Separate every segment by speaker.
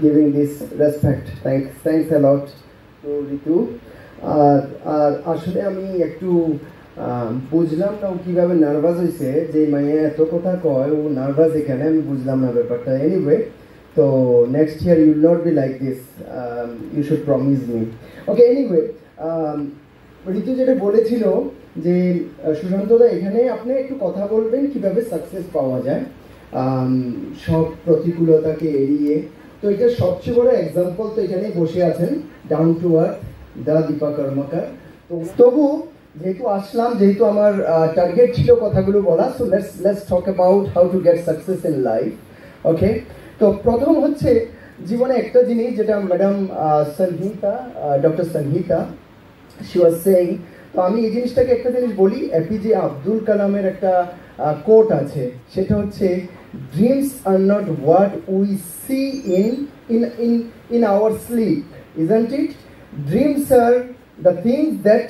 Speaker 1: giving this respect. Thanks a lot to Ritu. আর আসলে আমি একটু বুঝলাম না ও কীভাবে নার্ভাস হয়েছে, যে মাইয়া এত কথা কয় ও নার্ভাস এখানে, আমি বুঝলাম না ব্যাপারটা। এনিওয়ে, তো next year you will not be like this, you should promise me. Okay, anyway, Ritu যেটা বলেছিল যে সুশান্তদা এখানে আপনি একটু কথা বলবেন কীভাবে সাকসেস পাওয়া যায় সব প্রতিকূলতাকে এড়িয়ে। তো এটা সবচেয়ে বড় এক্সাম্পল তো এখানেই বসে আছেন, ডাউন টু আর্থ দা দীপা কর্মকার। তো তবু যেহেতু আসলাম, যেহেতু আমার টার্গেট ছিল কথাগুলো বলা, so let's talk about how to get success in life. Okay, তো প্রথম হচ্ছে জীবনে একটা জিনিস যেটা madam Sanhita, doctor Sanhita, she was saying, তো আমি এই জিনিসটাকে একটা জিনিস বলি, এপিজে আব্দুল কালামের একটা কোট আছে, সেটা হচ্ছে dreams are not what we see in our sleep, isn't it? Dreams are the things that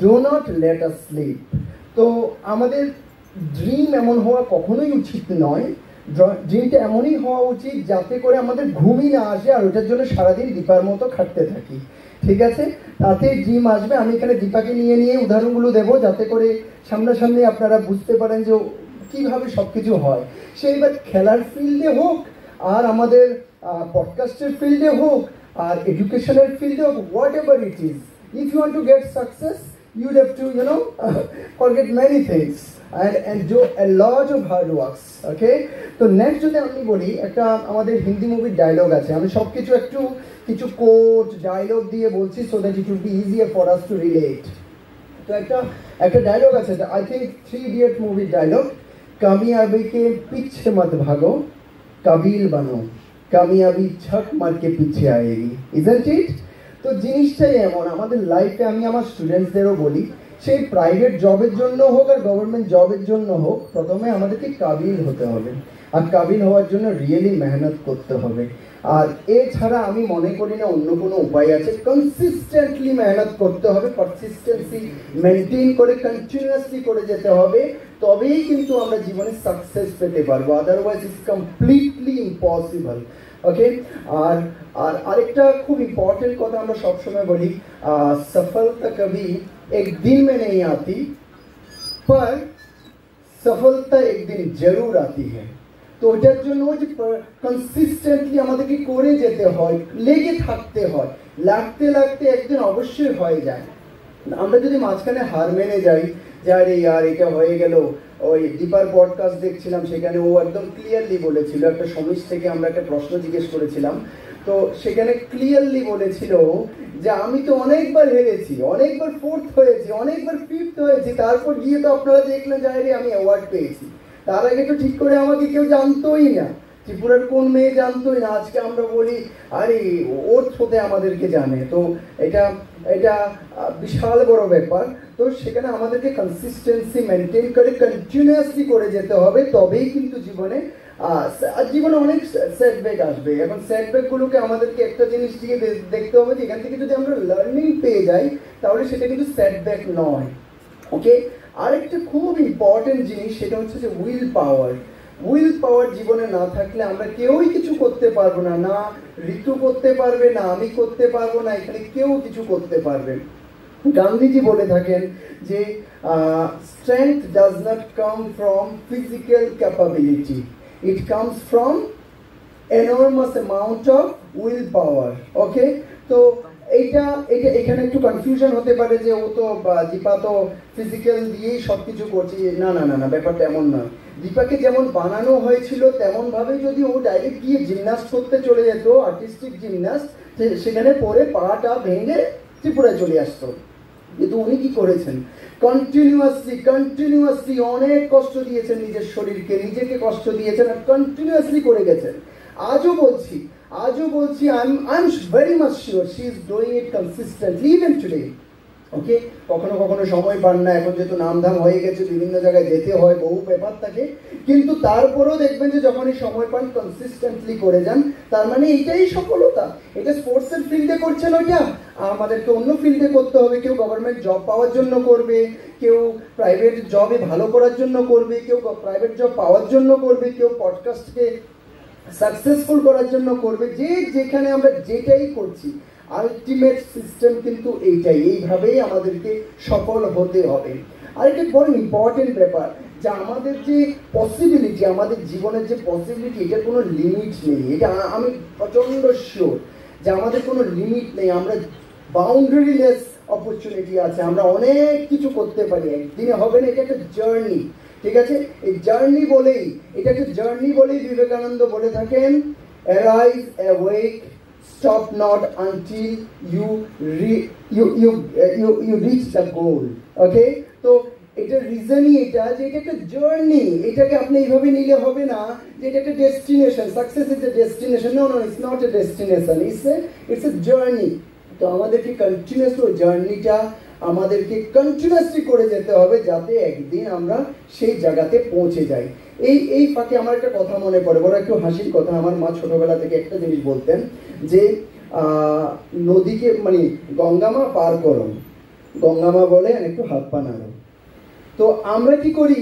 Speaker 1: do not let us sleep. তো আমাদের ড্রিম এমন হওয়া কখনোই উচিত নয়, ড্রিমটা এমনই হওয়া উচিত যাতে করে আমাদের ঘুমই না আসে আর ওটার জন্য সারাদিন দীপার মতো খাটতে থাকি, ঠিক আছে? তাতে ড্রিম আসবে। আমি এখানে দীপাকে নিয়ে উদাহরণগুলো দেবো যাতে করে সামনাসামনি আপনারা বুঝতে পারেন যে কীভাবে সব কিছু হয়। সে এবার খেলার ফিল্ডে হোক, আর আমাদের পডকাস্টের ফিল্ডে হোক, আর এডুকেশনের ফিল্ডে হোক, whatever it is, if you want to get success you'd have to, forget many things and do a lot of hard works. Okay, তো নেক্সট যদি আমি বলি, একটা আমাদের হিন্দি মুভির ডায়লগ আছে, আমি সব কিছু কিছু কোট ডায়লগ দিয়ে বলছি so that it will be easier for us to relate. তো একটা ডায়লগ আছে, আই থিঙ্ক 3 Idiot মুভির ডায়লগ, কামিয়াবি কে পিছে মত ভাগো, কাবিল বানো, কামিয়াবি ছক মার কে পিছে আয়েগি, ইজন্ট ইট? তো জিনিসটাই এমন আমাদের লাইফে, আমি আমার স্টুডেন্টসদেরও বলি, সেই প্রাইভেট জবের জন্য হোক আর গভর্নমেন্ট জবের জন্য হোক, প্রথমে আমাদেরকে কাবিল হতে হবে, আর কাবিল হওয়ার জন্য রিয়েলি মেহনত করতে হবে। আর এছাড়া আমি মনে করি না অন্য কোনো উপায় আছে। কনসিস্টেন্টলি মেহনত করতে হবে, পারসিস্টেন্সি মেনটেন করে কন্টিনিউয়াসলি করে যেতে হবে, তবেই কিন্তু আমরা জীবনে সাকসেস পেতে পারবো, আদারওয়াইজ ইটস কমপ্লিটলি ইম্পসিবল। ওকে, আর আরেকটা খুব ইম্পর্টেন্ট কথা আমরা সবসময় বলি, সফলতা কবি একদিন মে নেই আতি, পর সফলতা একদিন জরুর আতি হ্যায়। তো ওটার জন্য ওই যে কনসিস্টেন্টলি আমাদেরকে করে যেতে হয়, লেগে থাকতে হয়, লাগতে একদিন অবশ্যই হয়ে যায়। আমরা যদি মাঝখানে হার মেনে যাই যে আরে ইয়ার এটা হয়ে গেল, ওই দীপার পডকাস্ট দেখছিলাম, সেখানে ও একদম ক্লিয়ারলি বলেছিল, একটা সমীশ থেকে আমরা একটা প্রশ্ন জিজ্ঞেস করেছিলাম, তো সেখানে ক্লিয়ারলি বলেছিল যে আমি তো অনেকবার হেরেছি, অনেকবার 4th হয়েছি, অনেকবার 5th হয়েছি, তারপর গিয়ে তো আপনারা দেখলেন যে আরে আমি অ্যাওয়ার্ড পেয়েছি। তার আগে তো ঠিক করে আমাকে কেউ জানতোই না, ত্রিপুরার কোন মেয়ে জানতোই না। আজকে আমরা বলি আরে ওর থ্রুতে আমাদেরকে জানে, তো এটা বিশাল বড় ব্যাপার। তো সেখানে আমাদেরকে কনসিস্টেন্সি মেনটেন করে কন্টিনিউয়াসলি করে যেতে হবে, তবেই কিন্তু জীবনে অনেক সেটব্যাক আসবে। এখন সেটব্যাকগুলোকে আমাদেরকে একটা জিনিস দিয়ে দেখতে হবে যে এখান থেকে যদি আমরা লার্নিং পেয়ে যাই তাহলে সেটা কিন্তু সেটব্যাক নয়। ওকে, আরেকটা খুব ইম্পর্টেন্ট জিনিস, সেটা হচ্ছে যে উইল পাওয়ার জীবনে না থাকলে আমরা কেউই কিছু করতে পারবো না, না ঋতু করতে পারবে, না আমি করতে পারবো, না এখানে কেউ কিছু করতে পারবে। গান্ধীজি বলে থাকেন যে strength does not come from physical capability, it comes from enormous amount of will power. Okay, তো এইটা এখানে একটু কনফিউশন হতে পারে যে ও তো দীপা তো ফিজিক্যাল দিয়েই সব কিছু করছে। না, ব্যাপারটা এমন না। দীপাকে যেমন বানানো হয়েছিল তেমনভাবে যদি ও ডাইরেক্ট গিয়ে জিমনাস্ট করতে চলে যেত, আর্টিস্টিক জিমনাস্ট, সেখানে পরে পাটা ভেঙে ত্রিপুরায় চলে আসতো। কিন্তু উনি কি করেছেন, কন্টিনিউয়াসলি অনেক কষ্ট দিয়েছেন নিজের শরীরকে, নিজেকে কষ্ট দিয়েছেন আর কন্টিনিউয়াসলি করে গেছেন। আজও বলছি I am very much sure she is doing it consistently even today. Okay, কখনো সময় পান না, এখন যেহেতু নামধাম হয়ে গেছে, বিভিন্ন জায়গায় যেতে হয়, বহু ব্যাপার থাকে, কিন্তু তারপরেও দেখবেন যে যখনই সময় পান কনসিস্টেন্টলি করে যান, তার মানে এইটাই সফলতা। এটা স্পোর্টসের ফিল্ডে করছেন, ওইটা আমাদেরকে অন্য ফিল্ডে করতে হবে। কেউ গভর্নমেন্ট জব পাওয়ার জন্য করবে, কেউ প্রাইভেট জবে ভালো করার জন্য করবে, কেউ প্রাইভেট জব পাওয়ার জন্য করবে, কেউ পডকাস্টকে সাকসেসফুল করার জন্য করবে, যে যেখানে আমরা যেটাই করছি আলটিমেট সিস্টেম কিন্তু এইটাই, এইভাবেই আমাদেরকে সফল হতে হবে। আর এটা বড় ইম্পর্টেন্ট ব্যাপার যে আমাদের যে পসিবিলিটি, আমাদের জীবনের যে পসিবিলিটি, এটার কোনো লিমিট নেই। এটা আমি প্রচণ্ড শিওর যে আমাদের কোনো লিমিট নেই, আমরা বাউন্ডারিলেস অপরচুনিটি আছে, আমরা অনেক কিছু করতে পারি, একদিনে হবে না, এটা একটা জার্নি। ঠিক আছে, এই জার্নি বলেই, এটা একটা জার্নি বলেই বিবেকানন্দ বলে থাকেন, arise, awake, stop not until you reach the goal. ওকে, তো এটার রিজনই এটা যে এটা একটা জার্নি, এটাকে আপনি এইভাবে নিলে হবে না যে এটা একটা destination, success is a destination. No no, it's not a destination, it's a journey. তো আমাদেরকে কন্টিনিউয়াস ওই জার্নিটা আমাদেরকে কন্টিনিউয়াসলি করে যেতে হবে, যাতে একদিন আমরা সেই জায়গাতে পৌঁছে যাই। এই ফাঁকে আমার একটা কথা মনে পড়ে, বড় একটু হাসির কথা। আমার মা ছোটবেলা থেকে একটা জিনিস বলতেন যে নদীকে মানে গঙ্গামা পার করো, গঙ্গামা বলে একটু হাত পা নাড়ো। তো আমরা কি করি,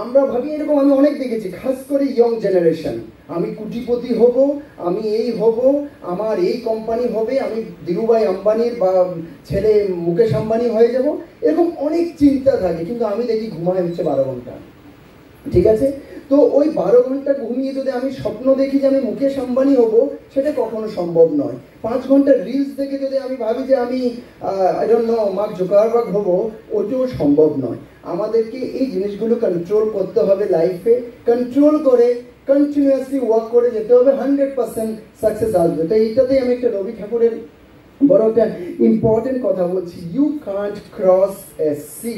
Speaker 1: আমরা ভাবি এরকম, আমি অনেক দেখেছি, খাস করে ইয়ং জেনারেশন, আমি কোটিপতি হব, আমি এই হব, আমার এই কোম্পানি হবে, আমি ধীরুভাই আম্বানির বা ছেলে মুকেশ আম্বানি হয়ে যাব, এরকম অনেক চিন্তা থাকে। কিন্তু আমি দেখি ঘুমায় হচ্ছে 12 ঘন্টা। ঠিক আছে, তো ওই 12 ঘন্টা ঘুমিয়ে যদি আমি স্বপ্ন দেখি যে আমি মুকেশ আম্বানি হব, সেটা কখনো সম্ভব নয়। 5 ঘন্টা রিলস দেখে যদি আমি ভাবি যে আমি I don't know mark Zuckerberg হব, ওটাও সম্ভব নয়। আমাদেরকে এই জিনিসগুলো কন্ট্রোল করতে হবে লাইফে, কন্ট্রোল করে কন্টিনিউয়াসলি ওয়ার্ক করে যেতে হবে, 100% সাকসেস আসবে। তো এইটাতেই আমি একটা রবি ঠাকুরের বড় একটা ইম্পর্টেন্ট কথা বলছি, you can't cross a sea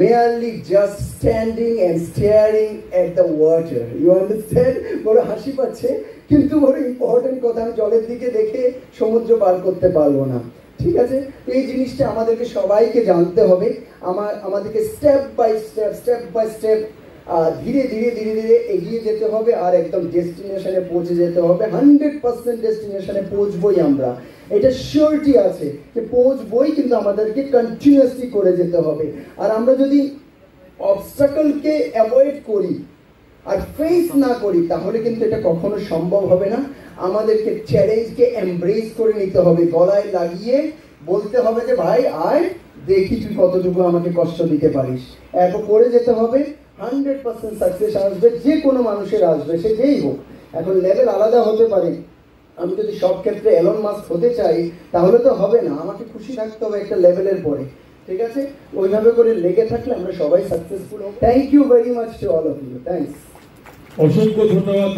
Speaker 1: merely just standing and staring at the water. You understand? বড় হাসি পাচ্ছে, কিন্তু বড় ইম্পর্টেন্ট কথা, আমি জলের দিকে দেখে সমুদ্র পার করতে পারবো না। ঠিক আছে, এই জিনিসটা আমাদেরকে সবাইকে জানতে হবে। আমাদেরকে স্টেপ বাই স্টেপ ধীরে ধীরে ধীরে ধীরে এগিয়ে যেতে হবে, আর একদম ডেস্টিনেশনে পৌঁছে যেতে হবে। 100% ডেস্টিনেশনে পৌঁছবই আমরা, এটা শিওরিটি আছে যে পৌঁছবই, কিন্তু আমাদেরকে কন্টিনিউয়াসলি করে যেতে হবে। আর আমরা যদি অবস্টাকলকে অ্যাভয়েড করি আর ফেস না করি, তাহলে কিন্তু এটা কখনো সম্ভব হবে না। আমাদেরকে চ্যালেঞ্জকে এমব্রেস করে নিতে হবে, গলায় লাগিয়ে বলতে হবে যে ভাই আয়, দেখি তুই কতটুকু আমাকে কষ্ট দিতে পারিস। এত করে যেতে হবে, 100% সাকসেস আসবে, যে কোনো মানুষের আসবে, সে যেই হোক। এখন লেভেল আলাদা হতে পারে, আমি যদি সব ক্ষেত্রে এলন মাস্ক হতে চাই তাহলে তো হবে না, আমাকে খুশি থাকতে হবে একটা লেভেলের পরে। ঠিক আছে, ওইভাবে করে লেগে থাকলে আমরা সবাই সাকসেসফুল হব। Thank you very much to all of you, thanks.
Speaker 2: অসংখ্য ধন্যবাদ।